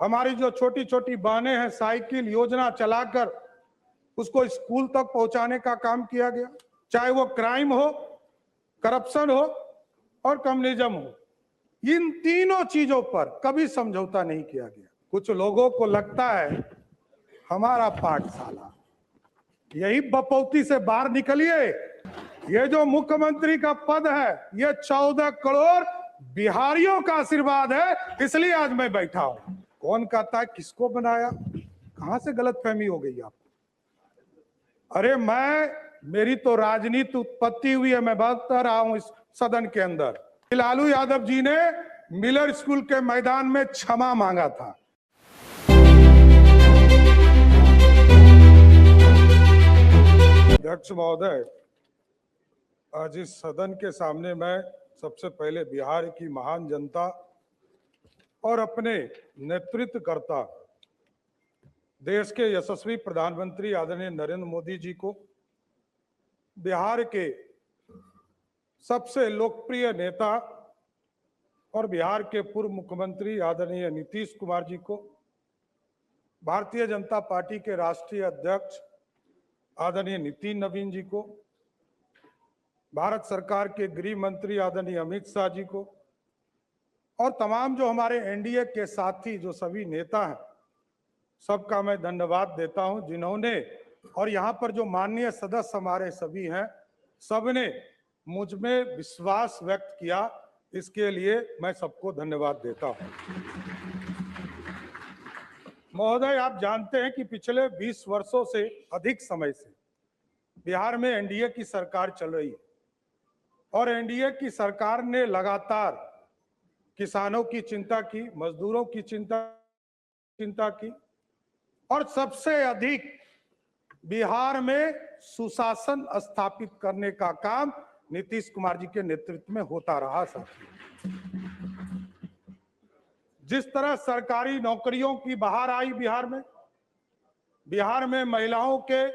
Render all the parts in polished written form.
हमारी जो छोटी छोटी बहनें हैं, साइकिल योजना चलाकर उसको स्कूल तक पहुंचाने का काम किया गया। चाहे वो क्राइम हो, करप्शन हो और कम्युनिज्म हो, इन तीनों चीजों पर कभी समझौता नहीं किया गया। कुछ लोगों को लगता है हमारा पाठशाला, यही बपौती से बाहर निकलिए। ये जो मुख्यमंत्री का पद है, ये 14 करोड़ बिहारियों का आशीर्वाद है, इसलिए आज मैं बैठा हूं। कौन कहता है किसको बनाया? कहां से गलतफहमी हो गई आपको? अरे मेरी तो राजनीति उत्पत्ति हुई है, मैं बता रहा हूं इस सदन के अंदर। लालू यादव जी ने मिलर स्कूल के मैदान में क्षमा मांगा था। अध्यक्ष महोदय, आज इस सदन के सामने मैं सबसे पहले बिहार की महान जनता और अपने नेतृत्वकर्ता देश के यशस्वी प्रधानमंत्री आदरणीय नरेंद्र मोदी जी को, बिहार के सबसे लोकप्रिय नेता और बिहार के पूर्व मुख्यमंत्री आदरणीय नीतीश कुमार जी को, भारतीय जनता पार्टी के राष्ट्रीय अध्यक्ष आदरणीय नितिन नवीन जी को, भारत सरकार के गृह मंत्री आदरणीय अमित शाह जी को और तमाम जो हमारे एनडीए के साथी जो सभी नेता हैं, सबका मैं धन्यवाद देता हूं, जिन्होंने और यहाँ पर जो माननीय सदस्य हमारे सभी हैं, सबने मुझ में विश्वास व्यक्त किया। इसके लिए मैं सबको धन्यवाद देता हूं। महोदय, आप जानते हैं कि पिछले 20 वर्षों से अधिक समय से बिहार में एनडीए की सरकार चल रही है और एनडीए की सरकार ने लगातार किसानों की चिंता की, मजदूरों की चिंता की और सबसे अधिक बिहार में सुशासन स्थापित करने का काम नीतीश कुमार जी के नेतृत्व में होता रहा। साथियों, जिस तरह सरकारी नौकरियों की बहार आई बिहार में महिलाओं के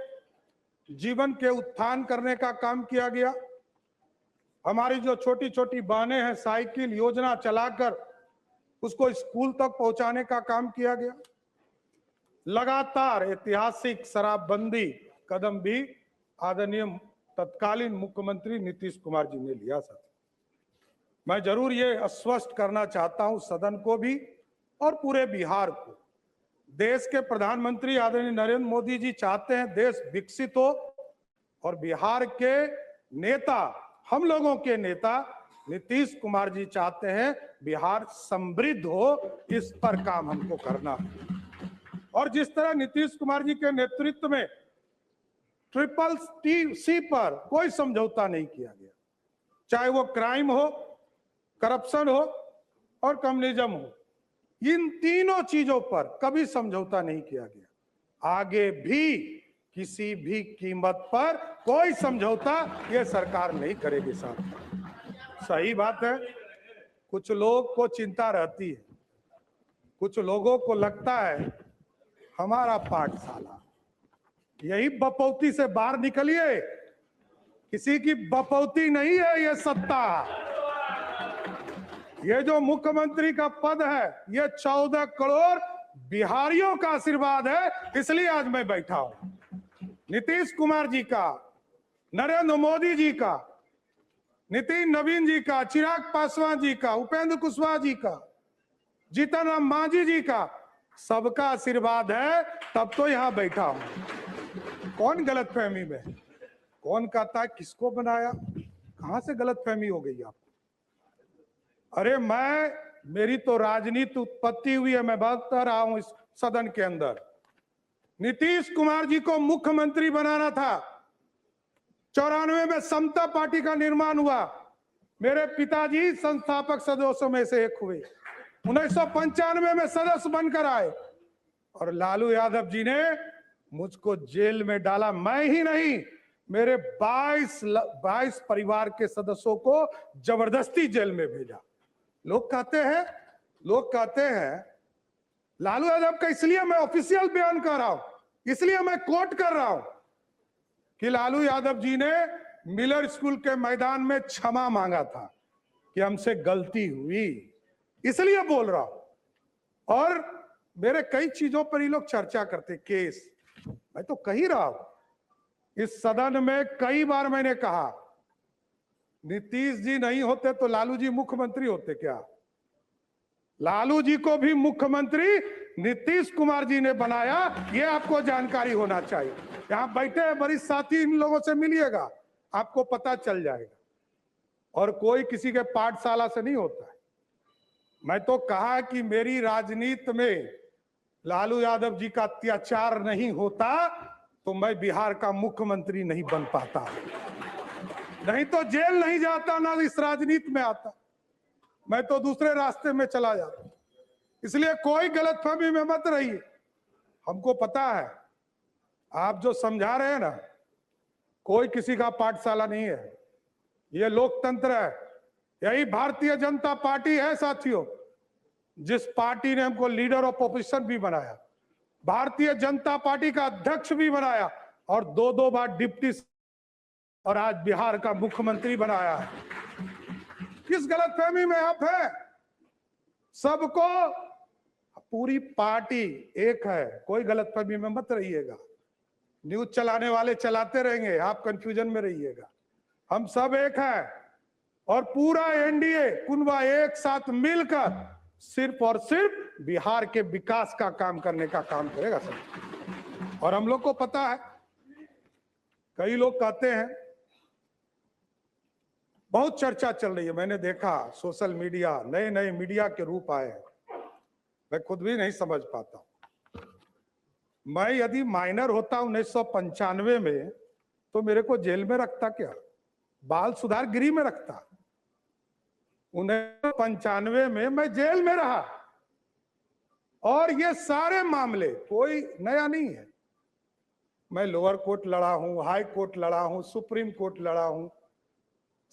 जीवन के उत्थान करने का काम किया गया। हमारी जो छोटी छोटी बहनें हैं, साइकिल योजना चलाकर उसको स्कूल तक पहुंचाने का काम किया गया। लगातार ऐतिहासिक शराबबंदी कदम भी आदरणीय तत्कालीन मुख्यमंत्री नीतीश कुमार जी ने लिया। साथ मैं जरूर ये आश्वस्त करना चाहता हूं सदन को भी और पूरे बिहार को, देश के प्रधानमंत्री आदरणीय नरेंद्र मोदी जी चाहते हैं देश विकसित हो और बिहार के नेता, हम लोगों के नेता नीतीश कुमार जी चाहते हैं बिहार समृद्ध हो। इस पर काम हमको करना है और जिस तरह नीतीश कुमार जी के नेतृत्व में CCC पर कोई समझौता नहीं किया गया, चाहे वो क्राइम हो, करप्शन हो और कम्युनिज्म हो, इन तीनों चीजों पर कभी समझौता नहीं किया गया। आगे भी किसी भी कीमत पर कोई समझौता ये सरकार नहीं करेगी। साहब, सही बात है, कुछ लोग को चिंता रहती है, कुछ लोगों को लगता है हमारा पाठशाला, यही बपौती से बाहर निकलिए। किसी की बपौती नहीं है ये सत्ता। ये जो मुख्यमंत्री का पद है, ये 14 करोड़ बिहारियों का आशीर्वाद है, इसलिए आज मैं बैठा हूं। नीतीश कुमार जी का, नरेंद्र मोदी जी का, नितिन नवीन जी का, चिराग पासवान जी का, उपेंद्र कुशवाहा जी का, जीतन राम मांझी जी का, सबका आशीर्वाद है, तब तो यहां बैठा हूं। कौन गलतफहमी में? कौन कहता है किसको बनाया? कहां से गलतफहमी हो गई आपको? अरे मेरी तो राजनीति उत्पत्ति हुई है, मैं बता रहा हूं इस सदन के अंदर। नीतीश कुमार जी को मुख्यमंत्री बनाना था। 94 में समता पार्टी का निर्माण हुआ, मेरे पिताजी संस्थापक सदस्यों में से एक हुए। 1995 में सदस्य बनकर आए और लालू यादव जी ने मुझको जेल में डाला। मैं ही नहीं, मेरे 22 परिवार के सदस्यों को जबरदस्ती जेल में भेजा। लोग कहते हैं लालू यादव का, इसलिए मैं ऑफिशियल बयान कर रहा हूं, इसलिए मैं कोट कर रहा हूं कि लालू यादव जी ने मिलर स्कूल के मैदान में क्षमा मांगा था कि हमसे गलती हुई, इसलिए बोल रहा हूं। और मेरे कई चीजों पर ये लोग चर्चा करते, केस। मैं तो कह ही रहा हूं, इस सदन में कई बार मैंने कहा, नीतीश जी नहीं होते तो लालू जी मुख्यमंत्री होते क्या? लालू जी को भी मुख्यमंत्री नीतीश कुमार जी ने बनाया, ये आपको जानकारी होना चाहिए। यहां बैठे वरिष्ठ साथी, इन लोगों से मिलिएगा, आपको पता चल जाएगा। और कोई किसी के पाठशाला से नहीं होता है। मैं तो कहा कि मेरी राजनीति में लालू यादव जी का अत्याचार नहीं होता तो मैं बिहार का मुख्यमंत्री नहीं बन पाता, नहीं तो जेल नहीं जाता, ना इस राजनीति में आता, मैं तो दूसरे रास्ते में चला जाता। इसलिए कोई गलतफहमी में मत रहिए। हमको पता है आप जो समझा रहे हैं ना, कोई किसी का पाठशाला नहीं है, ये लोकतंत्र है। यही भारतीय जनता पार्टी है साथियों, जिस पार्टी ने हमको लीडर ऑफ ऑपोजिशन भी बनाया, भारतीय जनता पार्टी का अध्यक्ष भी बनाया और 2-2 बार डिप्टी और आज बिहार का मुख्यमंत्री बनाया है। किस गलतफहमी में आप हैं? सबको, पूरी पार्टी एक है, कोई गलतफहमी में मत रहिएगा। न्यूज चलाने वाले चलाते रहेंगे, आप कंफ्यूजन में रहिएगा। हम सब एक हैं और पूरा एनडीए कुनबा एक साथ मिलकर सिर्फ और सिर्फ बिहार के विकास का काम करने का काम करेगा सर। और हम लोग को पता है, कई लोग कहते हैं, बहुत चर्चा चल रही है, मैंने देखा सोशल मीडिया, नए नए मीडिया के रूप आए हैं, मैं खुद भी नहीं समझ पाता। मैं यदि माइनर होता 1995 में तो मेरे को जेल में रखता क्या? बाल सुधार गृह में रखता। 1995 में मैं जेल में रहा और ये सारे मामले कोई नया नहीं है। मैं लोअर कोर्ट लड़ा हूं, हाई कोर्ट लड़ा हूं, सुप्रीम कोर्ट लड़ा हूं,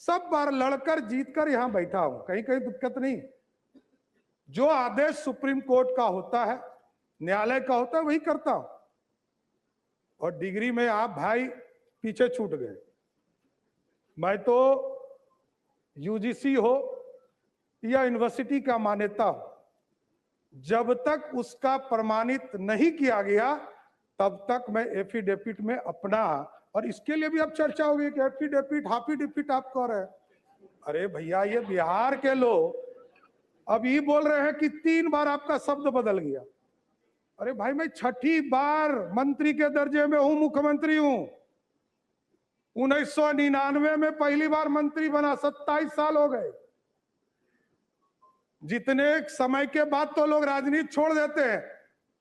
सब बार लड़कर जीतकर यहां बैठा हूं, कहीं कहीं दिक्कत नहीं। जो आदेश सुप्रीम कोर्ट का होता है, न्यायालय का होता है, वही करता हूं। और डिग्री में आप भाई पीछे छूट गए। मैं तो यूजीसी हो या यूनिवर्सिटी का मान्यता हो, जब तक उसका प्रमाणित नहीं किया गया तब तक मैं एफिडेविट में अपना, और इसके लिए भी अब चर्चा होगी कि एफिडेविट हाफिडेविट आप कह रहे हैं। अरे भैया, ये बिहार के लोग अब ये बोल रहे हैं कि 3 बार आपका शब्द बदल गया। अरे भाई, मैं 6ठी बार मंत्री के दर्जे में हूं, मुख्यमंत्री हूं। 1999 में पहली बार मंत्री बना, 27 साल हो गए। जितने समय के बाद तो लोग राजनीति छोड़ देते हैं।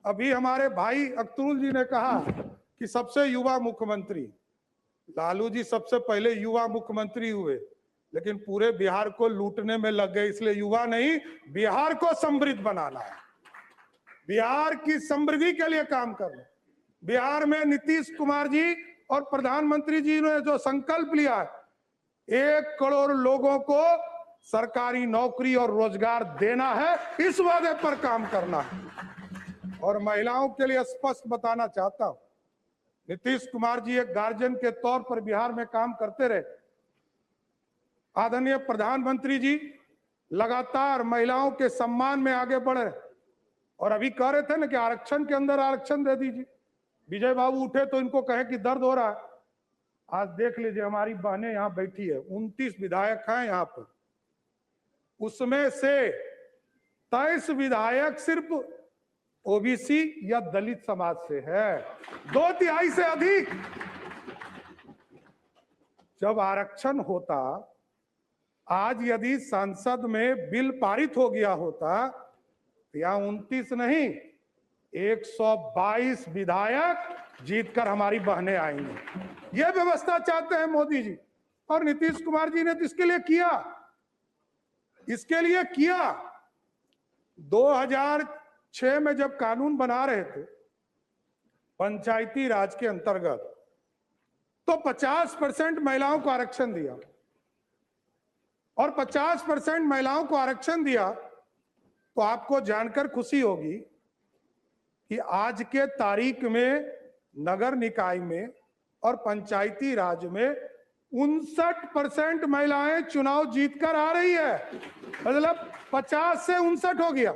अभी हमारे भाई अख्तरुल जी ने कहा कि सबसे युवा मुख्यमंत्री, लालू जी सबसे पहले युवा मुख्यमंत्री हुए, लेकिन पूरे बिहार को लूटने में लग गए। इसलिए युवा नहीं, बिहार को समृद्ध बनाना है, बिहार की समृद्धि के लिए काम करना। बिहार में नीतीश कुमार जी और प्रधानमंत्री जी ने जो संकल्प लिया है, 1 करोड़ लोगों को सरकारी नौकरी और रोजगार देना है, इस वादे पर काम करना है। और महिलाओं के लिए स्पष्ट बताना चाहता हूं, नीतीश कुमार जी एक गार्जियन के तौर पर बिहार में काम करते रहे। आदरणीय प्रधानमंत्री जी लगातार महिलाओं के सम्मान में आगे बढ़े और अभी कह रहे थे ना कि आरक्षण के अंदर आरक्षण दे दीजिए। विजय बाबू उठे तो इनको कहे कि दर्द हो रहा है। आज देख लीजिए, हमारी बहनें यहां बैठी है, 29 विधायक हैं यहां पर, उसमें से 23 विधायक सिर्फ ओबीसी या दलित समाज से है, 2/3 से अधिक। जब आरक्षण होता, आज यदि संसद में बिल पारित हो गया होता तो यहां 29 नहीं, 122 विधायक जीतकर हमारी बहनें आएंगी। यह व्यवस्था चाहते हैं मोदी जी, और नीतीश कुमार जी ने तो इसके लिए किया, इसके लिए किया। 2006 में जब कानून बना रहे थे पंचायती राज के अंतर्गत, तो 50% महिलाओं को आरक्षण दिया, और 50% महिलाओं को आरक्षण दिया तो आपको जानकर खुशी होगी कि आज के तारीख में नगर निकाय में और पंचायती राज में 59% महिलाएं चुनाव जीतकर आ रही है। मतलब 50 से 59 हो गया।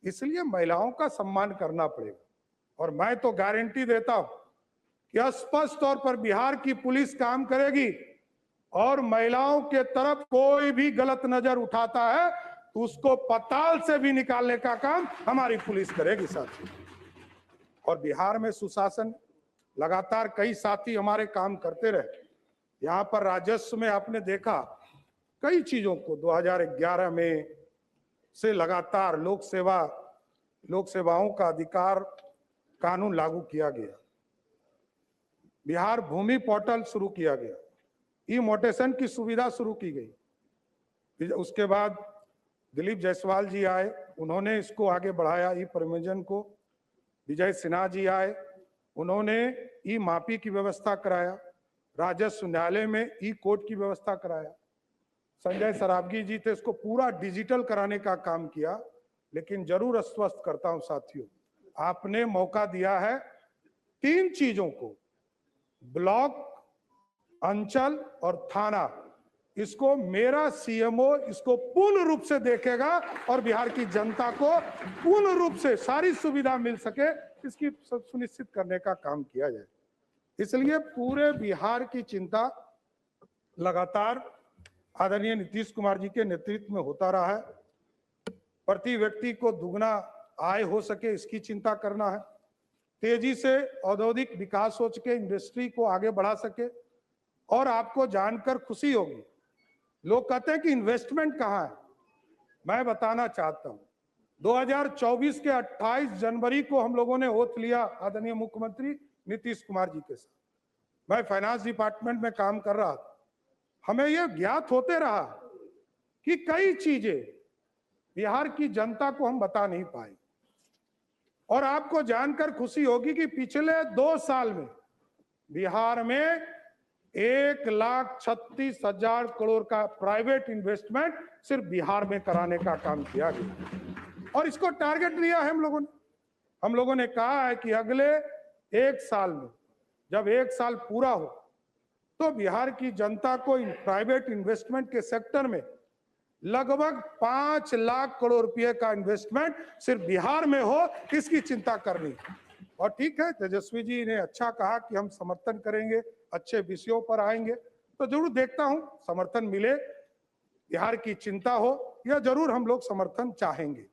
इसलिए महिलाओं का सम्मान करना पड़ेगा। और मैं तो गारंटी देता हूं कि स्पष्ट तौर पर बिहार की पुलिस काम करेगी और महिलाओं के तरफ कोई भी गलत नजर उठाता है तो उसको पताल से भी निकालने का काम हमारी पुलिस करेगी साथियों। और बिहार में सुशासन लगातार कई साथी हमारे काम करते रहे। यहाँ पर राजस्व में आपने देखा कई चीजों को 2011 में से लगातार लोक सेवाओं का अधिकार कानून लागू किया गया। बिहार भूमि पोर्टल शुरू किया गया, ई मोटेशन की सुविधा शुरू की गई। उसके बाद दिलीप जायसवाल जी आए, उन्होंने इसको आगे बढ़ाया, ई प्रबंधन को। विजय सिन्हा जी आए, उन्होंने ई मापी की व्यवस्था कराया। राजस्व न्यायालय में ई कोर्ट की व्यवस्था कराया। संजय सरावगी जी थे, इसको पूरा डिजिटल कराने का काम किया। लेकिन जरूर आश्वस्त करता हूं साथियों, आपने मौका दिया है 3 चीजों को, ब्लॉक, अंचल और थाना, इसको मेरा सीएमओ इसको पूर्ण रूप से देखेगा और बिहार की जनता को पूर्ण रूप से सारी सुविधा मिल सके इसकी सुनिश्चित करने का काम किया जाए। इसलिए पूरे बिहार की चिंता लगातार आदरणीय नीतीश कुमार जी के नेतृत्व में होता रहा है। प्रति व्यक्ति को दुगना आय हो सके इसकी चिंता करना है। तेजी से औद्योगिक विकास हो सके, इंडस्ट्री को आगे बढ़ा सके। और आपको जानकर खुशी होगी, लोग कहते हैं कि इन्वेस्टमेंट कहाँ है। मैं बताना चाहता हूं, 2024 के 28 जनवरी को हम लोगों ने ओथ लिया आदरणीय मुख्यमंत्री नीतीश कुमार जी के साथ। मैं फाइनेंस डिपार्टमेंट में काम कर रहा था। हमें यह ज्ञात होते रहा कि कई चीजें बिहार की जनता को हम बता नहीं पाए। और आपको जानकर खुशी होगी कि पिछले 2 साल में बिहार में 1,36,000 करोड़ का प्राइवेट इन्वेस्टमेंट सिर्फ बिहार में कराने का काम किया गया। और इसको टारगेट लिया है हम लोगों ने कहा है कि अगले 1 साल में, जब 1 साल पूरा हो, तो बिहार की जनता को इन प्राइवेट इन्वेस्टमेंट के सेक्टर में लगभग 5 लाख करोड़ रुपए का इन्वेस्टमेंट सिर्फ बिहार में हो, इसकी चिंता करनी। और ठीक है, तेजस्वी जी ने अच्छा कहा कि हम समर्थन करेंगे, अच्छे विषयों पर आएंगे, तो जरूर देखता हूं समर्थन मिले, बिहार की चिंता हो, यह जरूर हम लोग समर्थन चाहेंगे।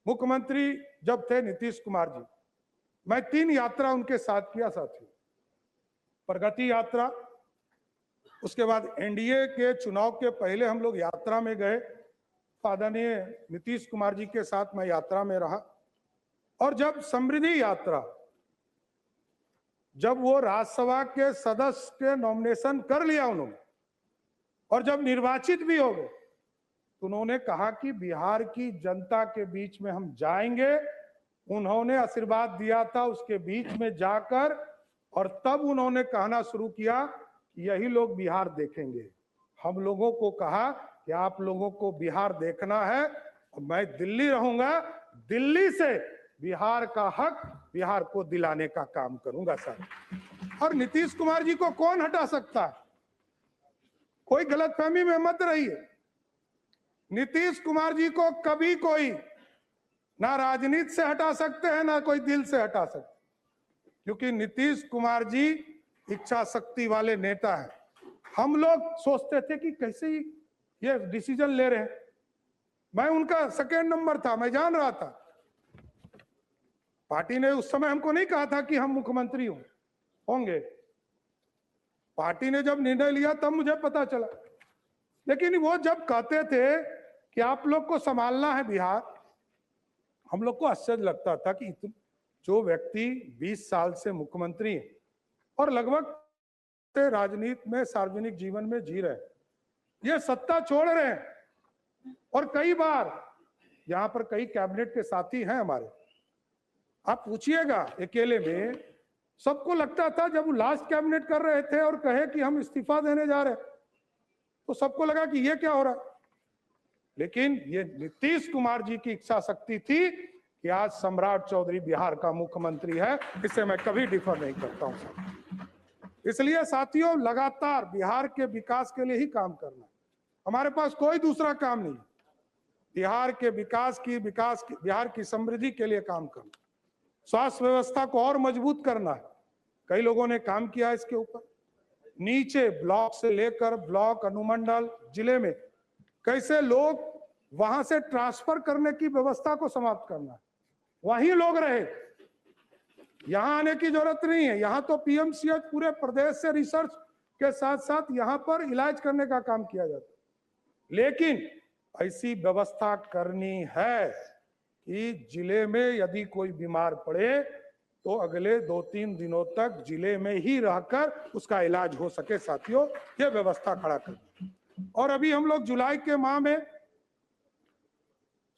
मुख्यमंत्री जब थे नीतीश कुमार जी, मैं 3 यात्रा उनके साथ किया साथियों। प्रगति यात्रा, उसके बाद एनडीए के चुनाव के पहले हम लोग यात्रा में गए, आदरणीय नीतीश कुमार जी के साथ मैं यात्रा में रहा। और जब समृद्धि यात्रा, जब वो राज्यसभा के सदस्य के नॉमिनेशन कर लिया उन्होंने और जब निर्वाचित भी हो गए, तो उन्होंने कहा कि बिहार की जनता के बीच में हम जाएंगे। उन्होंने आशीर्वाद दिया था उसके बीच में जाकर, और तब उन्होंने कहना शुरू किया कि यही लोग बिहार देखेंगे। हम लोगों को कहा कि आप लोगों को बिहार देखना है, मैं दिल्ली रहूंगा, दिल्ली से बिहार का हक बिहार को दिलाने का काम करूंगा सर। और नीतीश कुमार जी को कौन हटा सकता है? कोई गलतफहमी में मत रहिए। नीतीश कुमार जी को कभी कोई ना राजनीति से हटा सकते हैं, ना कोई दिल से हटा सकते, क्योंकि नीतीश कुमार जी इच्छा शक्ति वाले नेता हैं। हम लोग सोचते थे कि कैसे ये डिसीजन ले रहे हैं। मैं उनका सेकेंड नंबर था, मैं जान रहा था। पार्टी ने उस समय हमको नहीं कहा था कि हम मुख्यमंत्री होंगे। पार्टी ने जब निर्णय लिया तब मुझे पता चला। लेकिन वो जब कहते थे कि आप लोग को संभालना है बिहार, हम लोग को आश्चर्य लगता था कि जो व्यक्ति 20 साल से मुख्यमंत्री है और लगभग राजनीति में, सार्वजनिक जीवन में जी रहे, ये सत्ता छोड़ रहे हैं। और कई बार यहाँ पर कई कैबिनेट के साथी हैं हमारे, आप पूछिएगा अकेले में, सबको लगता था जब वो लास्ट कैबिनेट कर रहे थे और कहे कि हम इस्तीफा देने जा रहे हैं, तो सबको लगा कि ये क्या हो रहा है। लेकिन ये नीतीश कुमार जी की इच्छा शक्ति थी कि आज सम्राट चौधरी बिहार का मुख्यमंत्री है, इससे मैं कभी डिफर नहीं करता हूं। इसलिए साथियों, लगातार बिहार के विकास के लिए ही काम करना है, हमारे पास कोई दूसरा काम नहीं। बिहार के विकास की बिहार की समृद्धि के लिए काम करना, स्वास्थ्य व्यवस्था को और मजबूत करना है। कई लोगों ने काम किया इसके ऊपर, नीचे ब्लॉक से लेकर ब्लॉक, अनुमंडल, जिले में कैसे लोग वहां से ट्रांसफर करने की व्यवस्था को समाप्त करना है, वहीं लोग रहे, यहां आने की जरूरत नहीं है। यहां तो पीएमसीएच पूरे प्रदेश से रिसर्च के साथ साथ यहां पर इलाज करने का काम किया जाता है, लेकिन ऐसी व्यवस्था करनी है कि जिले में यदि कोई बीमार पड़े तो अगले 2-3 दिनों तक जिले में ही रहकर उसका इलाज हो सके। साथियों, ये व्यवस्था खड़ा कर। और अभी हम लोग जुलाई के माह में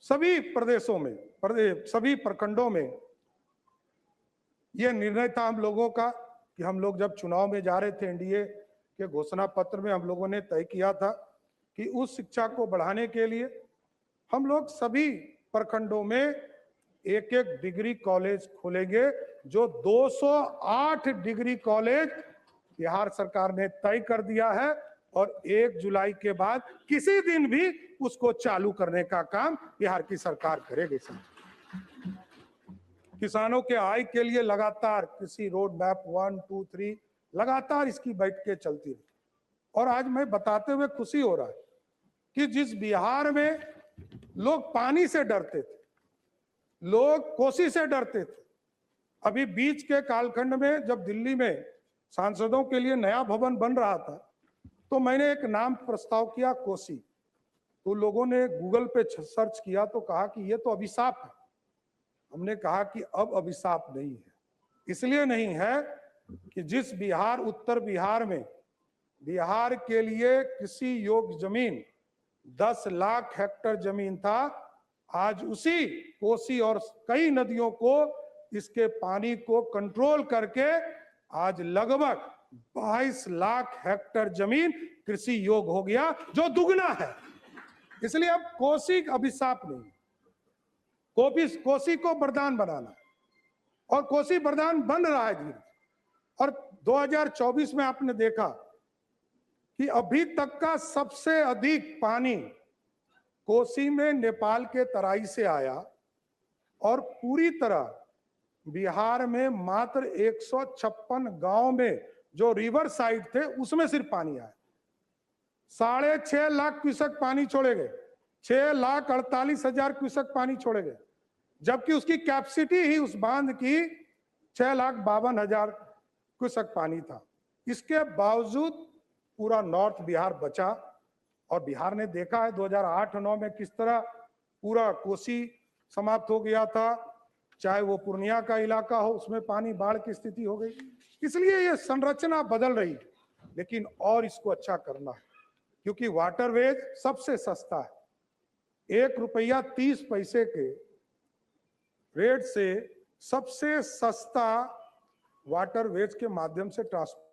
सभी प्रदेशों में, सभी प्रखंडों में ये निर्णय था हम लोगों का कि हम लोग जब चुनाव में जा रहे थे, एनडीए के घोषणा पत्र में हम लोगों ने तय किया था कि उस शिक्षा को बढ़ाने के लिए हम लोग सभी प्रखंडों में एक एक डिग्री कॉलेज खोलेंगे। जो 208 डिग्री कॉलेज बिहार सरकार ने तय कर दिया है और 1 जुलाई के बाद किसी दिन भी उसको चालू करने का काम बिहार की सरकार करेगी। किसानों के आय के लिए लगातार कृषि रोड मैप 1, 2, 3 लगातार इसकी बैठकें चलती रही। और आज मैं बताते हुए खुशी हो रहा है कि जिस बिहार में लोग पानी से डरते थे, लोग कोसी से डरते थे, अभी बीच के कालखंड में जब दिल्ली में सांसदों के लिए नया भवन बन रहा था तो मैंने एक नाम प्रस्ताव किया, कोसी। तो लोगों ने गूगल पे सर्च किया तो कहा कि ये तो अभिशाप है। हमने कहा कि अब अभिशाप नहीं है। इसलिए नहीं है कि जिस बिहार, उत्तर बिहार में बिहार के लिए कृषि योग्य जमीन 10 लाख हेक्टेयर जमीन था, आज उसी कोसी और कई नदियों को, इसके पानी को कंट्रोल करके आज लगभग 22 लाख हेक्टेयर जमीन कृषि योग्य हो गया, जो दुगना है। इसलिए अब कोसी अभिशाप नहीं, कोसी को वरदान बनाना है और कोसी वरदान बन रहा है धीरे। और 2024 में आपने देखा कि अभी तक का सबसे अधिक पानी कोसी में नेपाल के तराई से आया और पूरी तरह बिहार में मात्र 156 गांव में जो रिवर साइड थे उसमें सिर्फ पानी आया। 6.5 लाख क्यूसेक पानी छोड़े गए, 6,48,000 क्यूसेक पानी छोड़े गए, जबकि उसकी कैपेसिटी ही उस बांध की 6,52,000 क्यूसेक पानी था। इसके बावजूद पूरा नॉर्थ बिहार बचा और बिहार ने देखा है 2008-9 में किस तरह पूरा कोसी समाप्त हो गया था, चाहे वो पूर्णिया का इलाका हो, उसमें पानी बाढ़ की स्थिति हो गई। इसलिए ये संरचना बदल रही है, लेकिन और इसको अच्छा करना है, क्योंकि वाटरवेज सबसे सस्ता है। 1 रुपया 30 पैसे के रेट से सबसे सस्ता वाटरवेज के माध्यम से ट्रांसपोर्ट,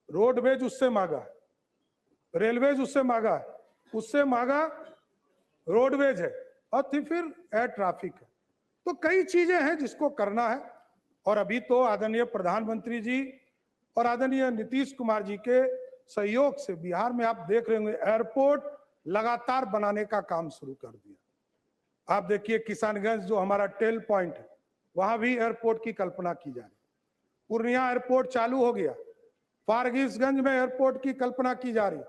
रोडवेज उससे महंगा है, रेलवेज उससे महंगा है, उससे महंगा रोडवेज है, और फिर एयर ट्रैफिक है। तो कई चीजें हैं जिसको करना है। और अभी तो आदरणीय प्रधानमंत्री जी और आदरणीय नीतीश कुमार जी के सहयोग से बिहार में आप देख रहे होंगे एयरपोर्ट लगातार बनाने का काम शुरू कर दिया। आप देखिए किसानगंज जो हमारा टेल पॉइंट है, वहां भी एयरपोर्ट की कल्पना की जा रही। पूर्णिया एयरपोर्ट चालू हो गया, फारबिसगंज में एयरपोर्ट की कल्पना की जा रही है,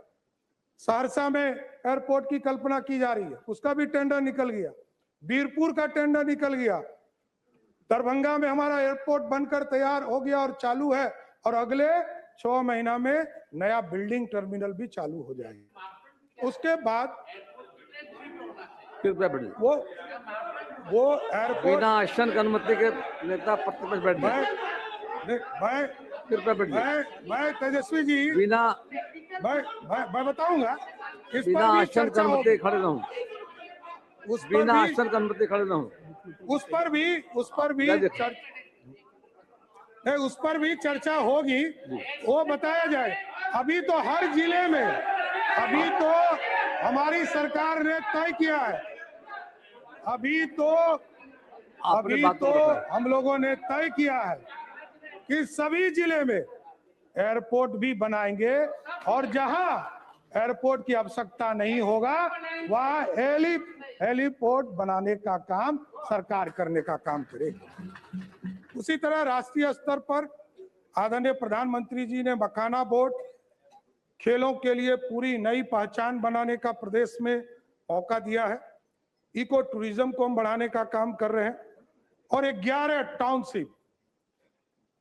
सहरसा में एयरपोर्ट की कल्पना की जा रही है, उसका भी टेंडर निकल गया, बीरपुर का टेंडर निकल गया, दरभंगा में हमारा एयरपोर्ट बनकर तैयार हो गया और चालू है, और अगले 6 महीना में नया बिल्डिंग टर्मिनल भी चालू हो जाएगा। उसके बाद वो एयरपोर्ट बिना आश्वासन की अनुमति के नेता प्रतिपक्ष बैठ गए। मैं तेजस्वी जी बिना मैं बताऊंगा, इस बिना पर भी आश्वासन की चर्चा अनुमति होगी, खड़े रहूं, उस बिना आश्वासन की अनुमति खड़े रहूं, उस पर भी चर्चा होगी, वो बताया जाए। अभी तो हर जिले में, अभी तो हमारी सरकार ने तय किया है, अभी तो हम लोगों ने तय किया है कि सभी जिले में एयरपोर्ट भी बनाएंगे, और जहां एयरपोर्ट की आवश्यकता नहीं होगा, वहां हेलीपोर्ट बनाने का काम सरकार करने का काम करेगी। उसी तरह राष्ट्रीय स्तर पर आदरणीय प्रधानमंत्री जी ने मखाना बोर्ड खेलों के लिए पूरी नई पहचान बनाने का प्रदेश में मौका दिया है। इको टूरिज्म को हम बढ़ाने का काम कर रहे हैं और 11 टाउनशिप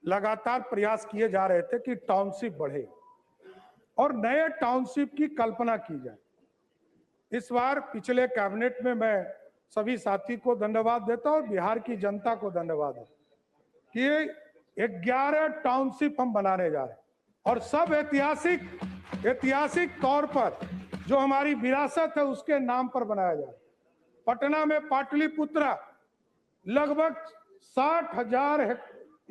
लगातार प्रयास किए जा रहे थे कि टाउनशिप बढ़े और नए टाउनशिप की कल्पना की जाए। इस बार पिछले कैबिनेट में मैं सभी साथी को धन्यवाद देता हूं और बिहार की जनता को धन्यवाद देता कि 11 टाउनशिप हम बनाने जा रहे हैं और सब ऐतिहासिक तौर पर जो हमारी विरासत है उसके नाम पर बनाया जा रहा है। पटना में पाटलिपुत्रा लगभग 60,000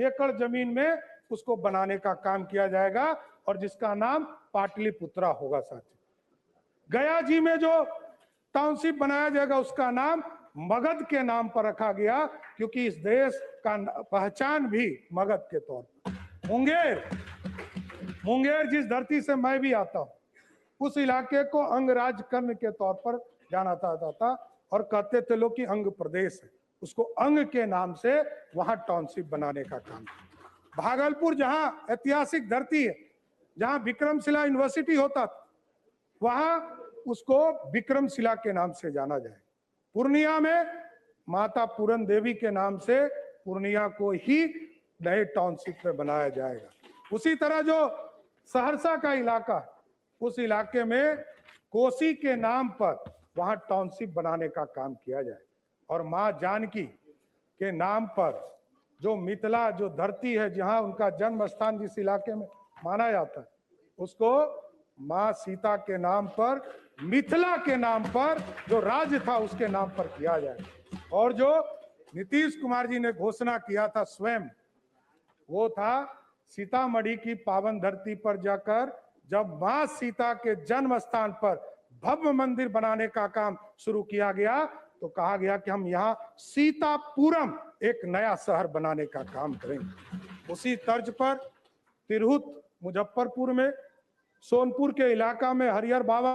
एकड़ जमीन में उसको बनाने का काम किया जाएगा और जिसका नाम पाटलिपुत्रा होगा साथी। गया जी में जो टाउनशिप बनाया जाएगा उसका नाम मगध के नाम पर रखा गया क्योंकि इस देश का पहचान भी मगध के तौर पर। मुंगेर जिस धरती से मैं भी आता हूं उस इलाके को अंगराज कर्ण के तौर पर जाना जाता था और कहते थे लोग कि अंग प्रदेश है, उसको अंग के नाम से वहां टाउनशिप बनाने का काम। भागलपुर जहां ऐतिहासिक धरती है, जहां विक्रमशिला यूनिवर्सिटी होता था, वहां उसको विक्रमशिला के नाम से जाना जाए। पूर्णिया में माता पूरन देवी के नाम से पूर्णिया को ही नए टाउनशिप में बनाया जाएगा। उसी तरह जो सहरसा का इलाका, उस इलाके में कोसी के नाम पर वहां टाउनशिप बनाने का काम किया जाए और मां जानकी के नाम पर जो मिथिला जो धरती है, जहां उनका जन्म स्थान जिस इलाके में माना जाता है, उसको मां सीता के नाम पर, मिथिला के नाम पर जो राज्य था उसके नाम पर किया जाए। और जो नीतीश कुमार जी ने घोषणा किया था स्वयं, वो था सीतामढ़ी की पावन धरती पर जाकर जब मां सीता के जन्म स्थान पर भव्य मंदिर बनाने का काम शुरू किया गया तो कहा गया कि हम यहाँ सीतापुरम एक नया शहर बनाने का काम करेंगे। उसी तर्ज पर तिरहुत मुजफ्फरपुर में, सोनपुर के इलाका में हरिहर बाबा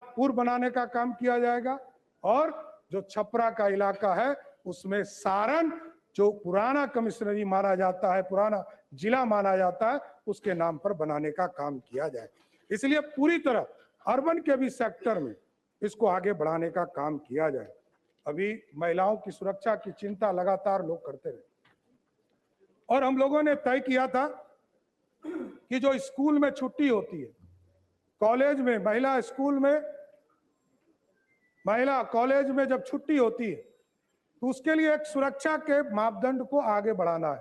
पुर बनाने का काम किया जाएगा और जो छपरा का इलाका है उसमें सारण जो पुराना कमिश्नरी माना जाता है, पुराना जिला माना जाता है, उसके नाम पर बनाने का काम किया जाए। इसलिए पूरी तरह अर्बन के भी सेक्टर में इसको आगे बढ़ाने का काम किया जाए। अभी महिलाओं की सुरक्षा की चिंता लगातार लोग करते रहे और हम लोगों ने तय किया था कि जो स्कूल में छुट्टी होती है, कॉलेज में, महिला कॉलेज में जब छुट्टी होती है तो उसके लिए एक सुरक्षा के मापदंड को आगे बढ़ाना है।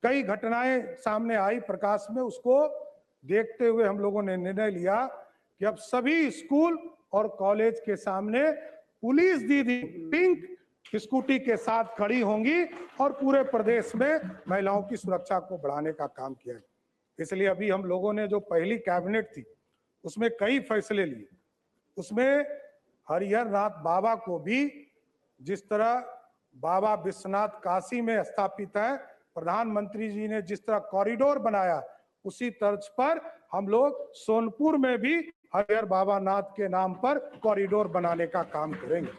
कई घटनाएं सामने आई प्रकाश में, उसको देखते हुए हम लोगों ने निर्णय लिया कि अब सभी स्कूल और कॉलेज के सामने पुलिस दीदी पिंक स्कूटी के साथ खड़ी होंगी और पूरे प्रदेश में महिलाओं की सुरक्षा को बढ़ाने का काम किया है। इसलिए अभी हम लोगों ने जो पहली कैबिनेट थी उसमें कई फैसले लिए। उसमें हरिहर नाथ बाबा को भी, जिस तरह बाबा विश्वनाथ काशी में स्थापित है, प्रधानमंत्री जी ने जिस तरह कॉरिडोर बनाया, उसी तर्ज पर हम लोग सोनपुर में भी हरिहर बाबा नाथ के नाम पर कॉरिडोर बनाने का काम करेंगे,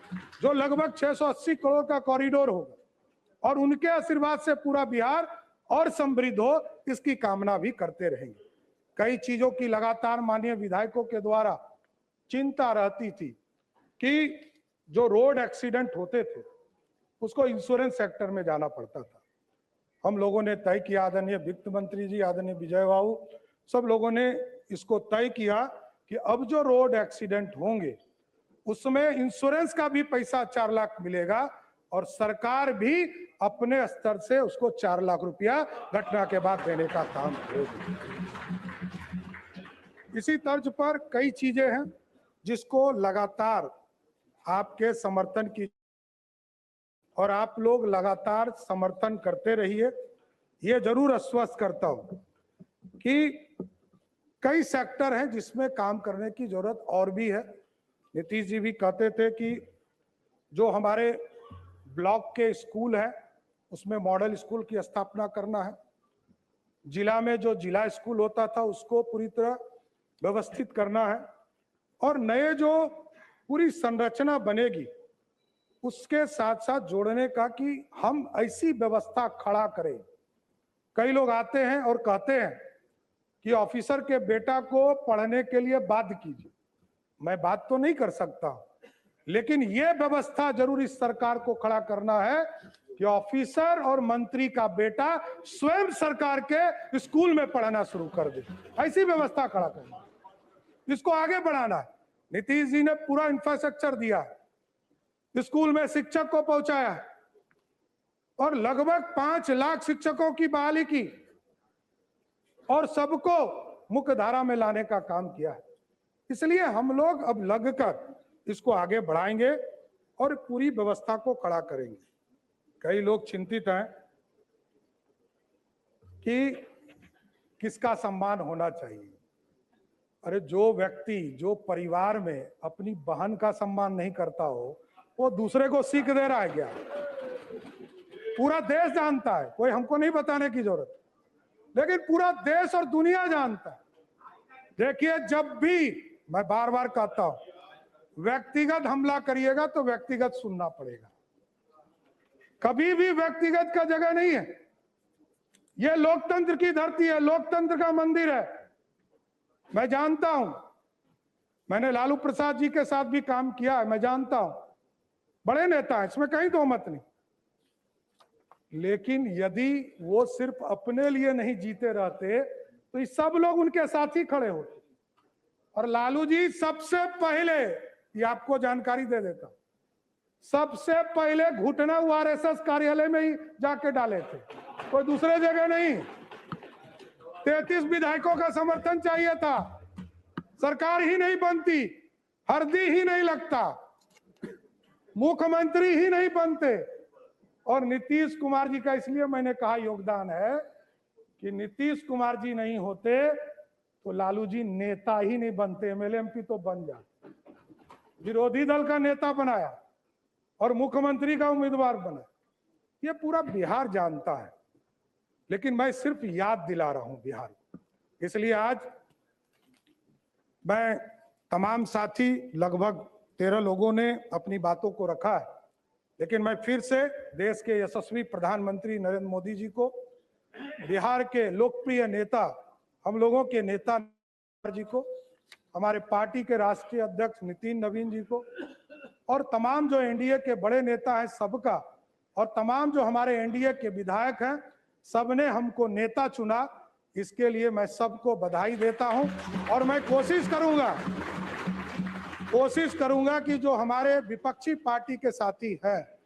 जो लगभग 680 करोड़ का कॉरिडोर होगा और उनके आशीर्वाद से पूरा बिहार और समृद्ध हो, इसकी कामना भी करते रहेंगे। कई चीजों की लगातार माननीय विधायकों के द्वारा चिंता रहती थी कि जो रोड एक्सीडेंट होते थे उसको इंश्योरेंस सेक्टर में जाना पड़ता था। हम लोगों ने तय किया, आदरणीय वित्त मंत्री जी, आदरणीय विजय बाबू, सब लोगों ने इसको तय किया कि अब जो रोड एक्सीडेंट होंगे उसमें इंश्योरेंस का भी पैसा 4 लाख मिलेगा और सरकार भी अपने स्तर से उसको 4 लाख रुपया घटना के बाद देने का काम करेगी। इसी तर्ज पर कई चीजें हैं जिसको लगातार आपके समर्थन की और आप लोग लगातार समर्थन करते रहिए। ये जरूर आश्वस्त करता हूं कि कई सेक्टर हैं जिसमें काम करने की जरूरत और भी है। नीतीश जी भी कहते थे कि जो हमारे ब्लॉक के स्कूल हैं उसमें मॉडल स्कूल की स्थापना करना है। जिला में जो जिला स्कूल होता था उसको पूरी तरह व्यवस्थित करना है और नए जो पूरी संरचना बनेगी उसके साथ साथ जोड़ने का कि हम ऐसी व्यवस्था खड़ा करें। कई लोग आते हैं और कहते हैं कि ऑफिसर के बेटा को पढ़ने के लिए बाध्य कीजिए। मैं बात तो नहीं कर सकता, लेकिन यह व्यवस्था जरूर इस सरकार को खड़ा करना है कि ऑफिसर और मंत्री का बेटा स्वयं सरकार के स्कूल में पढ़ना शुरू कर दे। ऐसी व्यवस्था खड़ा करना है, इसको आगे बढ़ाना है। नीतीश जी ने पूरा इंफ्रास्ट्रक्चर दिया, स्कूल में शिक्षक को पहुंचाया और लगभग 5 लाख शिक्षकों की बहाली की और सबको मुख्य धारा में लाने का काम किया है। इसलिए हम लोग अब लगकर इसको आगे बढ़ाएंगे और पूरी व्यवस्था को खड़ा करेंगे। कई लोग चिंतित हैं कि किसका सम्मान होना चाहिए। अरे जो व्यक्ति जो परिवार में अपनी बहन का सम्मान नहीं करता हो वो दूसरे को सीख दे रहा है क्या? पूरा देश जानता है, कोई हमको नहीं बताने की जरूरत, लेकिन पूरा देश और दुनिया जानता है। देखिए, जब भी मैं बार बार कहता हूं व्यक्तिगत हमला करिएगा तो व्यक्तिगत सुनना पड़ेगा। कभी भी व्यक्तिगत का जगह नहीं है। यह लोकतंत्र की धरती है, लोकतंत्र का मंदिर है। मैं जानता हूं, मैंने लालू प्रसाद जी के साथ भी काम किया है, मैं जानता हूं बड़े नेता हैं, इसमें कहीं दो मत नहीं। लेकिन यदि वो सिर्फ अपने लिए नहीं जीते रहते तो ये सब लोग उनके साथ ही खड़े होते। और लालू जी सबसे पहले, ये आपको जानकारी दे देता, सबसे पहले घुटना वो आरएसएस कार्यालय में ही जाके डाले थे, कोई दूसरे जगह नहीं। 33 विधायकों का समर्थन चाहिए था, सरकार ही नहीं बनती, हरदी ही नहीं लगता, मुख्यमंत्री ही नहीं बनते। और नीतीश कुमार जी का इसलिए मैंने कहा योगदान है कि नीतीश कुमार जी नहीं होते तो लालू जी नेता ही नहीं बनते, एमएलए एमपी तो बन जाते। विरोधी दल का नेता बनाया और मुख्यमंत्री का उम्मीदवार बना, ये पूरा बिहार जानता है। लेकिन मैं सिर्फ याद दिला रहा हूं बिहार को। इसलिए आज मैं तमाम साथी, लगभग 13 लोगों ने अपनी बातों को रखा है, लेकिन मैं फिर से देश के यशस्वी प्रधानमंत्री नरेंद्र मोदी जी को, बिहार के लोकप्रिय नेता, हम लोगों के नेता जी को, हमारे पार्टी के राष्ट्रीय अध्यक्ष नितिन नवीन जी को और तमाम जो एनडीए के बड़े नेता हैं सबका, और तमाम जो हमारे एनडीए के विधायक हैं, सबने हमको नेता चुना, इसके लिए मैं सबको बधाई देता हूं। और मैं कोशिश करूंगा कि जो हमारे विपक्षी पार्टी के साथी हैं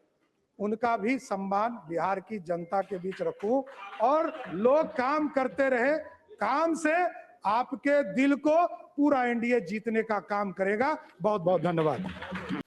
उनका भी सम्मान बिहार की जनता के बीच रखूं और लोग काम करते रहे। काम से आपके दिल को पूरा एनडीए जीतने का काम करेगा। बहुत बहुत धन्यवाद।